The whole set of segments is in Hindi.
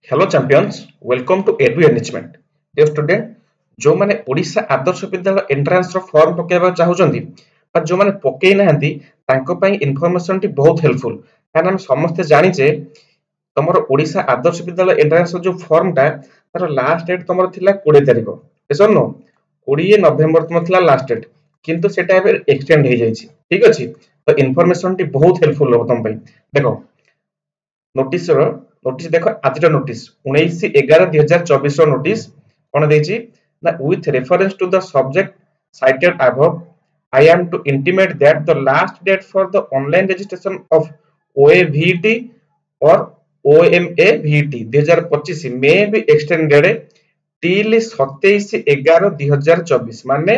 Hello champions welcome to Edu Enrichment dear student जो माने ओडिशा आदर्श विद्यालय एंट्रेंस रो फॉर्म पकेबा चाहुचंदी पर जो माने पकेई नाहंती तांको पई इन्फॉर्मेशन टी बहुत हेल्पफुल कारण हम समस्त जानि जे तमरो ओडिशा आदर्श विद्यालय एंट्रेंस जो फॉर्म ता तार लास्ट डेट तमरो थिला 20 तारिख एसन नो 20 नवंबर तम थिला लास्ट डेट किंतु सेटा एबे एक्सटेंड हे जायछि ठीक अछि तो इन्फॉर्मेशन टी बहुत हेल्पफुल हो तम पई देखो नोटिस नोटिस देखो आज नोटिस 19/11/2024 नोटिस कौन देछि ना with reference to the subject cited above I am to intimate that the last date for the online registration of OAVET or OMAVET 2025 may be extended till 27/11/2024 माने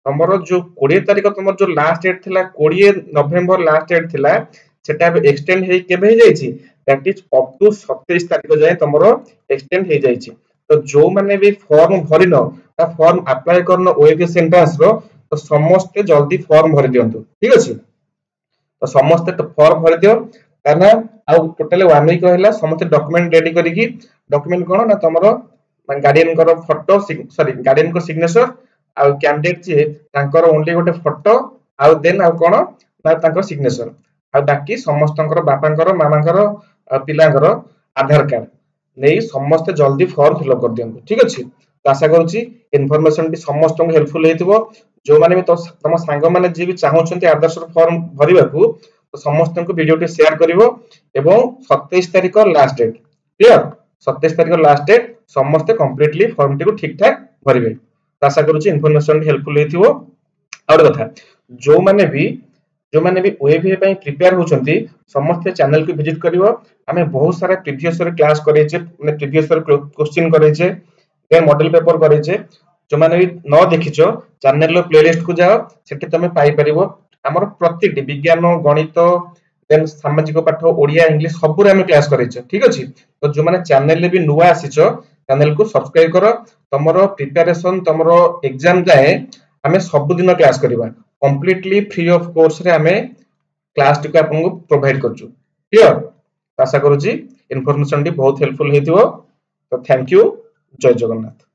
तमरो जो 20 तारिख तमरो जो लास्ट डेट थिला 20 नवंबर लास्ट डेट थिला सेटा एक्सटेंड हे केबे हे जायछि दैट इज अप टू 27 तारिख जाय तमरो एक्सटेंड हे जायछि तो जो माने भी फॉर्म भरिनो ता फॉर्म अप्लाई करनो ओएबीएस एंट्रेंस रो तो समस्त जल्दी फॉर्म भरि दियंतु ठीक अछि तो समस्त तो फॉर्म भरि दियो काना आ टोटली 1 वीक रहला समस्त डॉक्यूमेंट रेडी करिकि डॉक्यूमेंट कोन ना तमरो गार्डियन कर फोटो सॉरी गार्डियन को सिग्नेचर आ कैंडिडेट जे तांकर ओनली गोटे फोटो आ देन आ कोन ना तांकर सिग्नेचर आ बाकी समस्तंकर बापांकर मामांकर पिलांकर आधार कार्ड नै समस्त जल्दी फॉर्म फिल अप कर दियंतु ठीक अछि तो आशा करूची इन्फॉर्मेशन भी समस्त हेल्पफुल हेतिबो जो माने भी तम सांग माने जे भी चाहउछन्ते आदर्श फॉर्म भरिबा को तो समस्त को वीडियो टे शेयर करिवो एवं 27 तारिख लास्ट डेट क्लियर 27 तारिख लास्ट डेट समस्त कंप्लीटली फॉर्म टी को ठीक ठाक भरिबे तो आशा करूची इन्फॉर्मेशन हेल्पफुल हेतिबो और कथा जो माने भी ओएवीए पई प्रिपेयर होचंती समस्त चैनल को विजिट करिवो हमें बहुत सारा प्रीवियस ईयर क्लास करे छे माने प्रीवियस ईयर क्वेश्चन करे छे देन मॉडल पेपर करे छे जो माने भी न देखिचो चैनल लो प्लेलिस्ट को जाओ सेठी तमे पाई परिवो हमर प्रत्येक विज्ञान गणित देन सामाजिक पाठ ओडिया इंग्लिश सब रे हम क्लास करे छे ठीक अछि तो जो माने चैनल ले भी नुवा आसीचो चैनल को सब्सक्राइब करो तमरो प्रिपरेशन तमरो एग्जाम जाए हमें सब दिन क्लास करबा कंप्लीटली फ्री ऑफ कोर्स रे हमें क्लास टिको आपन को प्रोवाइड करछु क्लियर आशा करूची इन्फॉर्मेशन टी बहुत हेल्पफुल हेतिबो तो थैंक यू जय जगन्नाथ।